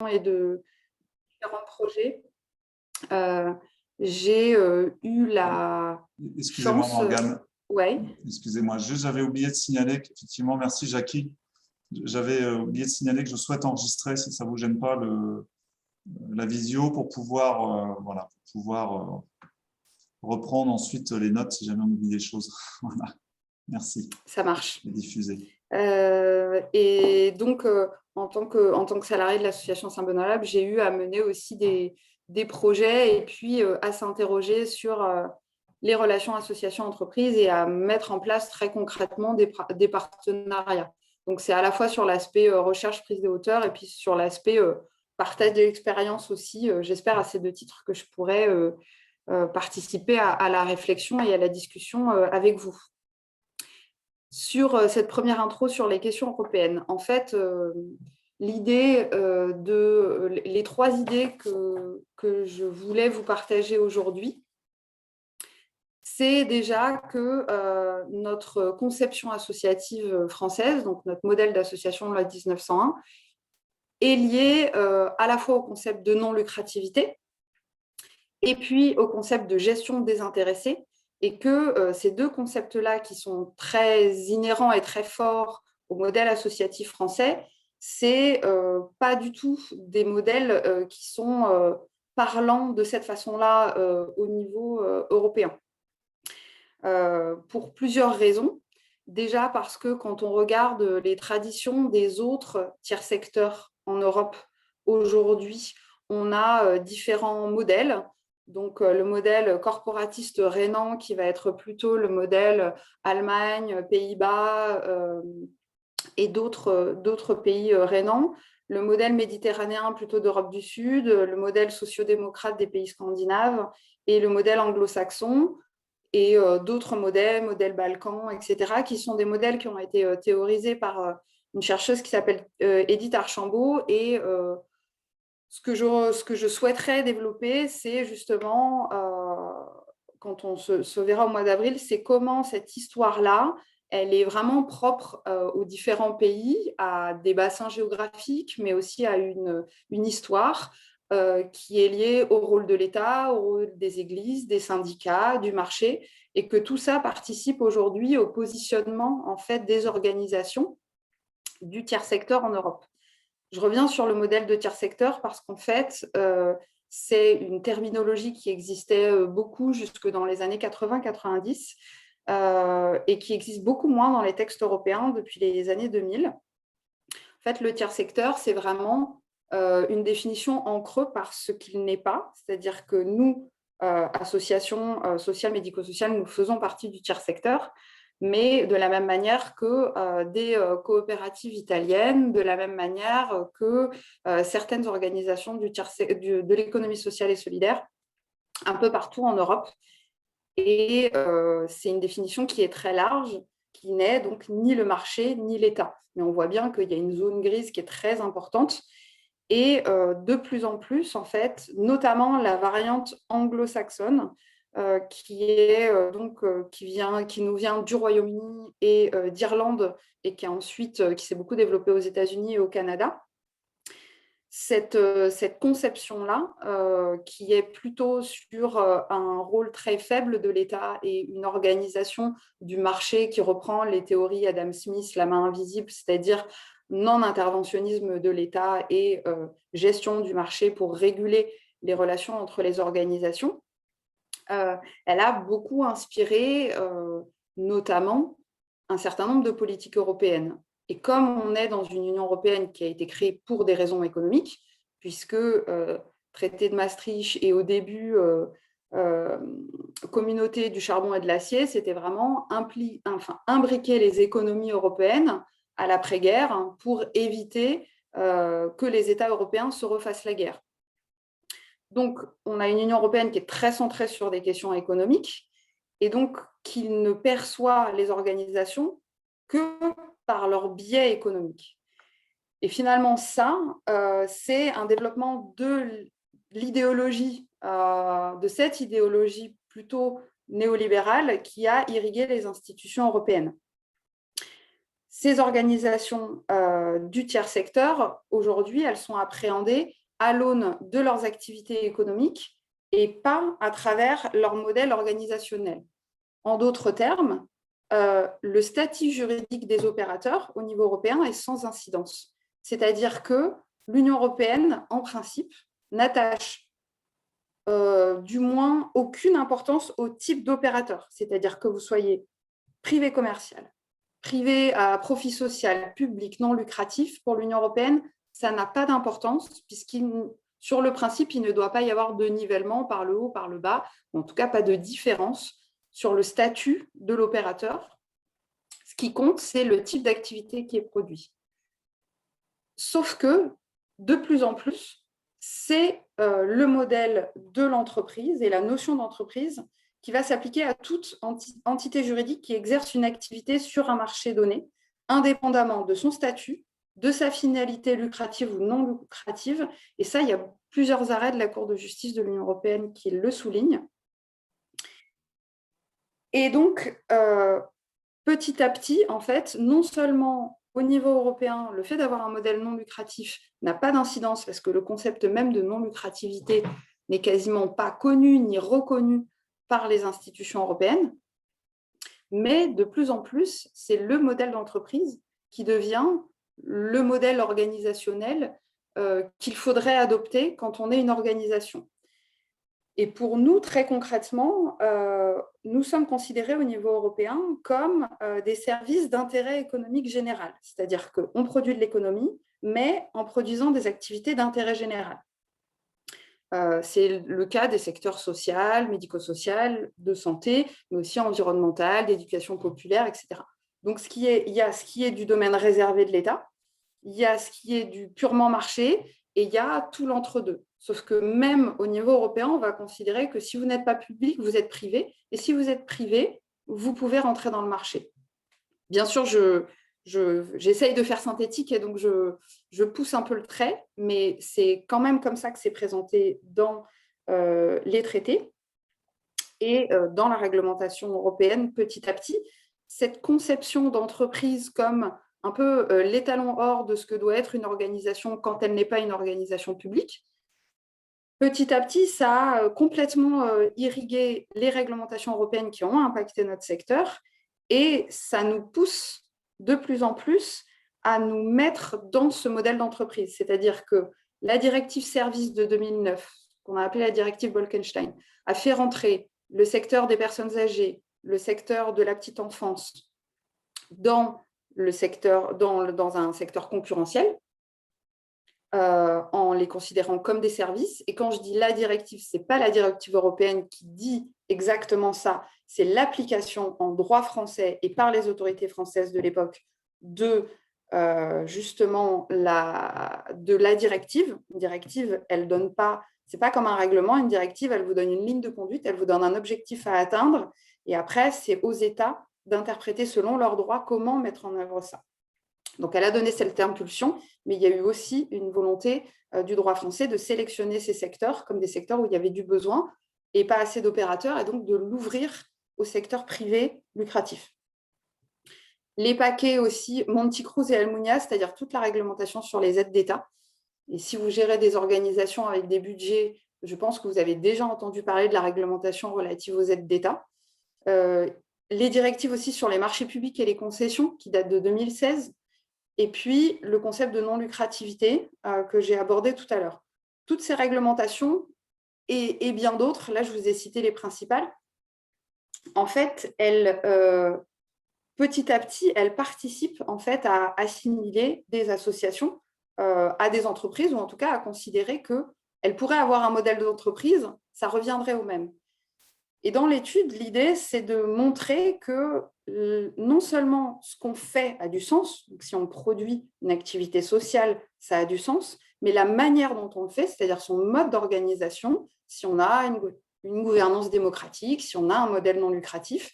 et de différents projets. J'ai eu la Excusez-moi, chance… Morgane. Ouais. Excusez-moi, j'avais oublié de signaler qu'effectivement, merci Jackie. J'avais oublié de signaler que je souhaite enregistrer, si ça ne vous gêne pas, la visio pour pouvoir, reprendre ensuite les notes si jamais on oublie des choses. Voilà. Merci. Ça marche. Et diffuser. Et donc, en tant que salarié de l'association Saint-Benoît Lab, j'ai eu à mener aussi des projets et puis à s'interroger sur les relations associations-entreprises et à mettre en place très concrètement des partenariats. Donc, c'est à la fois sur l'aspect recherche, prise de hauteur et puis sur l'aspect partage de l'expérience aussi. J'espère à ces deux titres que je pourrai participer à la réflexion et à la discussion avec vous. Sur cette première intro sur les questions européennes, en fait, l'idée les trois idées que je voulais vous partager aujourd'hui, c'est déjà que notre conception associative française, donc notre modèle d'association de la 1901, est lié à la fois au concept de non-lucrativité et puis au concept de gestion désintéressée, et que ces deux concepts-là, qui sont très inhérents et très forts au modèle associatif français, c'est pas du tout des modèles qui sont parlants de cette façon-là au niveau européen. Pour plusieurs raisons. Déjà parce que quand on regarde les traditions des autres tiers secteurs en Europe aujourd'hui, on a différents modèles. Donc, le modèle corporatiste rhénan qui va être plutôt le modèle Allemagne, Pays-Bas et d'autres pays rhénans. Le modèle méditerranéen plutôt d'Europe du Sud, le modèle sociodémocrate des pays scandinaves et le modèle anglo-saxon et d'autres modèles Balkans, etc., qui sont des modèles qui ont été théorisés par une chercheuse qui s'appelle Edith Archambault. Et ce que je souhaiterais développer, c'est justement, quand on se verra au mois d'avril, c'est comment cette histoire-là, elle est vraiment propre aux différents pays, à des bassins géographiques, mais aussi à une histoire qui est liée au rôle de l'État, au rôle des églises, des syndicats, du marché, et que tout ça participe aujourd'hui au positionnement en fait, des organisations du tiers secteur en Europe. Je reviens sur le modèle de tiers secteur parce qu'en fait, c'est une terminologie qui existait beaucoup jusque dans les années 80-90 et qui existe beaucoup moins dans les textes européens depuis les années 2000. En fait, le tiers secteur, c'est vraiment une définition en creux par ce qu'il n'est pas, c'est-à-dire que nous, associations sociales, médico-sociales, nous faisons partie du tiers secteur, mais de la même manière que des coopératives italiennes, de la même manière que certaines organisations de l'économie sociale et solidaire, un peu partout en Europe. Et c'est une définition qui est très large, qui n'est donc ni le marché, ni l'État. Mais on voit bien qu'il y a une zone grise qui est très importante. Et de plus en plus, en fait, notamment la variante anglo-saxonne, qui nous vient du Royaume-Uni et d'Irlande, et qui s'est beaucoup développée aux États-Unis et au Canada. Cette conception-là, qui est plutôt sur un rôle très faible de l'État et une organisation du marché qui reprend les théories Adam Smith, la main invisible, c'est-à-dire non-interventionnisme de l'État et gestion du marché pour réguler les relations entre les organisations, elle a beaucoup inspiré notamment un certain nombre de politiques européennes. Et comme on est dans une Union européenne qui a été créée pour des raisons économiques, puisque traité de Maastricht et au début communauté du charbon et de l'acier, c'était vraiment imbriquer les économies européennes à l'après-guerre pour éviter que les États européens se refassent la guerre. Donc, on a une Union européenne qui est très centrée sur des questions économiques et donc qui ne perçoit les organisations que par leur biais économique. Et finalement, ça, c'est un développement de l'idéologie, de cette idéologie plutôt néolibérale qui a irrigué les institutions européennes. Ces organisations du tiers secteur, aujourd'hui, elles sont appréhendées à l'aune de leurs activités économiques et pas à travers leur modèle organisationnel. En d'autres termes, le statut juridique des opérateurs au niveau européen est sans incidence. C'est-à-dire que l'Union européenne, en principe, n'attache du moins aucune importance au type d'opérateur. C'est-à-dire que vous soyez privé commercial, privé à profit social, public, non lucratif, pour l'Union européenne, ça n'a pas d'importance, sur le principe, il ne doit pas y avoir de nivellement par le haut, par le bas, en tout cas pas de différence sur le statut de l'opérateur. Ce qui compte, c'est le type d'activité qui est produit. Sauf que, de plus en plus, c'est le modèle de l'entreprise et la notion d'entreprise qui va s'appliquer à toute entité juridique qui exerce une activité sur un marché donné, indépendamment de son statut, de sa finalité lucrative ou non lucrative. Et ça, il y a plusieurs arrêts de la Cour de justice de l'Union européenne qui le soulignent. Et donc, petit à petit, en fait, non seulement au niveau européen, le fait d'avoir un modèle non lucratif n'a pas d'incidence parce que le concept même de non-lucrativité n'est quasiment pas connu ni reconnu par les institutions européennes, mais de plus en plus, c'est le modèle d'entreprise qui devient le modèle organisationnel qu'il faudrait adopter quand on est une organisation. Et pour nous, très concrètement, nous sommes considérés au niveau européen comme des services d'intérêt économique général. C'est-à-dire qu'on produit de l'économie, mais en produisant des activités d'intérêt général. C'est le cas des secteurs social, médico-social, de santé, mais aussi environnemental, d'éducation populaire, etc. Donc, il y a ce qui est du domaine réservé de l'État, il y a ce qui est du purement marché, et il y a tout l'entre-deux. Sauf que même au niveau européen, on va considérer que si vous n'êtes pas public, vous êtes privé. Et si vous êtes privé, vous pouvez rentrer dans le marché. Bien sûr, j'essaye de faire synthétique et donc je pousse un peu le trait, mais c'est quand même comme ça que c'est présenté dans les traités et dans la réglementation européenne petit à petit. Cette conception d'entreprise comme un peu l'étalon or de ce que doit être une organisation quand elle n'est pas une organisation publique, petit à petit, ça a complètement irrigué les réglementations européennes qui ont impacté notre secteur et ça nous pousse de plus en plus à nous mettre dans ce modèle d'entreprise. C'est-à-dire que la directive service de 2009, qu'on a appelée la directive Bolkestein, a fait rentrer le secteur des personnes âgées, le secteur de la petite enfance dans un secteur concurrentiel, en les considérant comme des services. Et quand je dis la directive, ce n'est pas la directive européenne qui dit exactement ça, c'est l'application en droit français et par les autorités françaises de l'époque de justement de la directive. Une directive, elle donne pas, c'est pas comme un règlement, une directive, elle vous donne une ligne de conduite, elle vous donne un objectif à atteindre, et après, c'est aux États d'interpréter selon leurs droits comment mettre en œuvre ça. Donc, elle a donné cette impulsion, mais il y a eu aussi une volonté du droit français de sélectionner ces secteurs comme des secteurs où il y avait du besoin et pas assez d'opérateurs, et donc de l'ouvrir au secteur privé lucratif. Les paquets aussi, Monti Cruz et Almunia, c'est-à-dire toute la réglementation sur les aides d'État. Et si vous gérez des organisations avec des budgets, je pense que vous avez déjà entendu parler de la réglementation relative aux aides d'État. Les directives aussi sur les marchés publics et les concessions, qui datent de 2016. Et puis, le concept de non-lucrativité que j'ai abordé tout à l'heure. Toutes ces réglementations et bien d'autres, là, je vous ai cité les principales, en fait, petit à petit, elles participent en fait, à assimiler des associations à des entreprises, ou en tout cas à considérer qu'elles pourraient avoir un modèle d'entreprise, ça reviendrait au même. Et dans l'étude, l'idée, c'est de montrer que non seulement ce qu'on fait a du sens, donc si on produit une activité sociale, ça a du sens, mais la manière dont on le fait, c'est-à-dire son mode d'organisation, si on a une gouvernance démocratique, si on a un modèle non lucratif,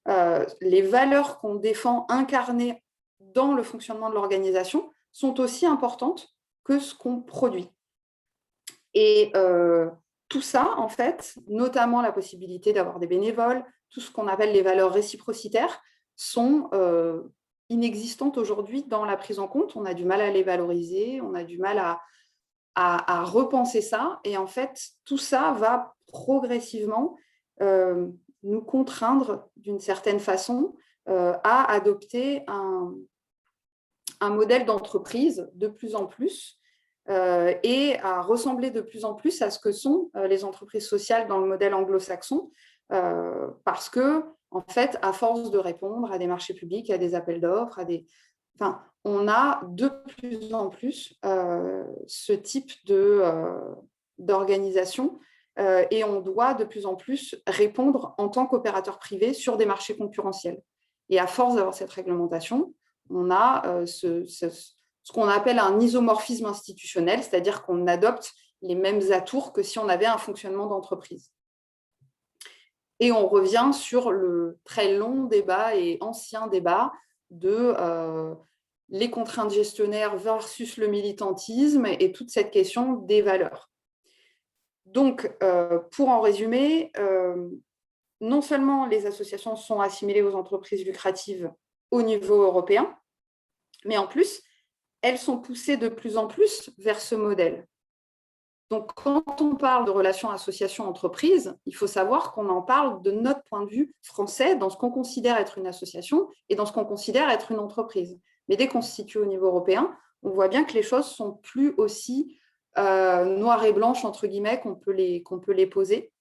les valeurs qu'on défend incarnées dans le fonctionnement de l'organisation sont aussi importantes que ce qu'on produit. Et tout ça, en fait, notamment la possibilité d'avoir des bénévoles, tout ce qu'on appelle les valeurs réciprocitaires, sont inexistantes aujourd'hui dans la prise en compte. On a du mal à les valoriser, on a du mal à repenser ça. Et en fait, tout ça va progressivement nous contraindre d'une certaine façon à adopter un modèle d'entreprise de plus en plus et à ressembler de plus en plus à ce que sont les entreprises sociales dans le modèle anglo-saxon, parce que, en fait, à force de répondre à des marchés publics, à des appels d'offres, enfin, on a de plus en plus ce type d'organisation et on doit de plus en plus répondre en tant qu'opérateur privé sur des marchés concurrentiels. Et à force d'avoir cette réglementation, on a ce qu'on appelle un isomorphisme institutionnel, c'est-à-dire qu'on adopte les mêmes atours que si on avait un fonctionnement d'entreprise. Et on revient sur le très long débat et ancien débat de les contraintes gestionnaires versus le militantisme et toute cette question des valeurs. Donc, pour en résumer, non seulement les associations sont assimilées aux entreprises lucratives au niveau européen, mais en plus, elles sont poussées de plus en plus vers ce modèle. Donc, quand on parle de relations association-entreprise, il faut savoir qu'on en parle de notre point de vue français, dans ce qu'on considère être une association et dans ce qu'on considère être une entreprise. Mais dès qu'on se situe au niveau européen, on voit bien que les choses sont plus aussi noires et blanches, entre guillemets, qu'on peut les poser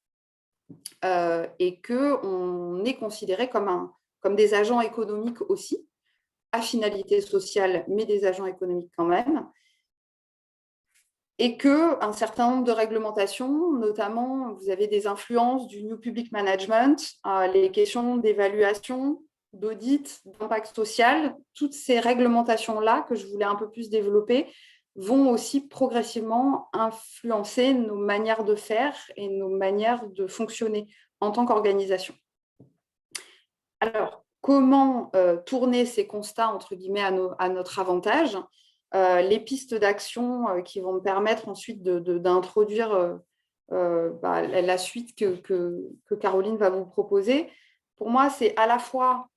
et qu'on est considéré comme des agents économiques aussi, à finalité sociale, mais des agents économiques quand même, et qu'un certain nombre de réglementations, notamment, vous avez des influences du New Public Management, les questions d'évaluation, d'audit, d'impact social, toutes ces réglementations-là que je voulais un peu plus développer vont aussi progressivement influencer nos manières de faire et nos manières de fonctionner en tant qu'organisation. Alors, comment tourner ces constats, entre guillemets, à notre avantage? Les pistes d'action qui vont me permettre ensuite d'introduire la suite que Caroline va vous proposer. Pour moi, c'est à la fois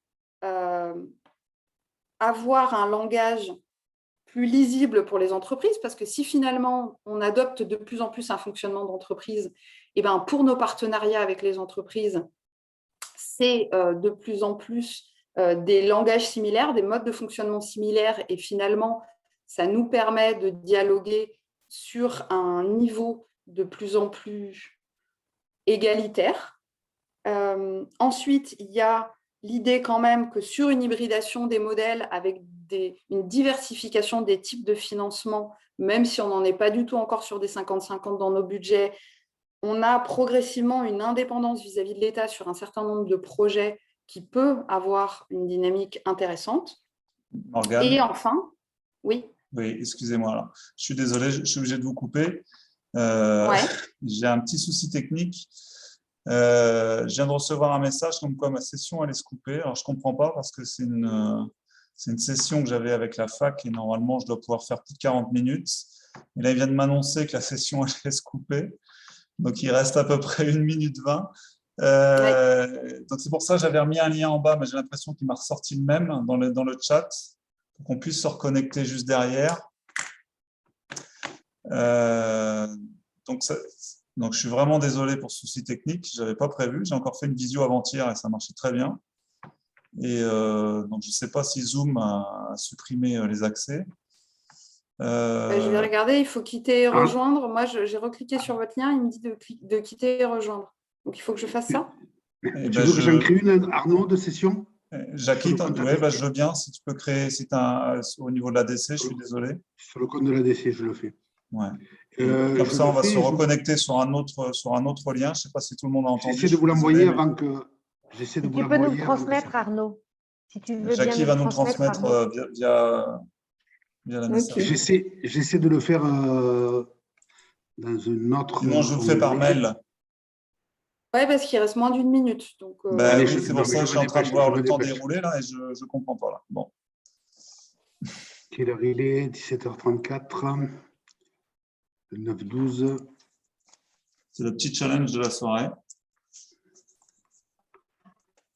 avoir un langage plus lisible pour les entreprises, parce que si finalement on adopte de plus en plus un fonctionnement d'entreprise, et ben pour nos partenariats avec les entreprises, c'est de plus en plus des langages similaires, des modes de fonctionnement similaires, et finalement, ça nous permet de dialoguer sur un niveau de plus en plus égalitaire. Ensuite, il y a l'idée quand même que sur une hybridation des modèles avec une diversification des types de financement, même si on n'en est pas du tout encore sur des 50-50 dans nos budgets, on a progressivement une indépendance vis-à-vis de l'État sur un certain nombre de projets qui peut avoir une dynamique intéressante. Morgane. Et enfin, oui. Oui, excusez-moi. Je suis désolé, je suis obligé de vous couper. Ouais. J'ai un petit souci technique. Je viens de recevoir un message comme quoi ma session allait se couper. Alors, je ne comprends pas parce que c'est une session que j'avais avec la fac et normalement, je dois pouvoir faire plus de 40 minutes. Et là, il vient de m'annoncer que la session allait se couper. Donc, il reste à peu près 1 minute 20. Donc, c'est pour ça que j'avais remis un lien en bas, mais j'ai l'impression qu'il m'a ressorti le même dans le chat pour qu'on puisse se reconnecter juste derrière. Donc, je suis vraiment désolé pour ce souci technique. Je n'avais pas prévu. J'ai encore fait une visio avant-hier et ça marchait très bien. Et donc, je ne sais pas si Zoom a supprimé les accès. Je vais regarder, il faut quitter et rejoindre. Moi, j'ai recliqué sur votre lien, il me dit de quitter et rejoindre. Donc, il faut que je fasse ça. Tu veux que j'en crée une, Arnaud, de session? Jackie, je veux bien. Si tu peux créer, au niveau de l'ADC, je suis désolé. Sur le compte de l'ADC, je le fais. Ouais. Comme ça, on va se reconnecter sur un autre lien. Je ne sais pas si tout le monde a entendu. J'essaie de vous l'envoyer avant que… Tu peux nous transmettre, Arnaud. Si tu veux Jackie va nous transmettre via la messagerie. J'essaie de le faire dans une autre… Sinon, je vous le fais par mail. Oui, parce qu'il reste moins d'1 minute. Donc, oui, c'est pour ça que je suis en train de voir le temps dérouler là, et je ne comprends pas. Là. Bon. Quelle heure il est? 17h34. 9-12. C'est le petit challenge de la soirée.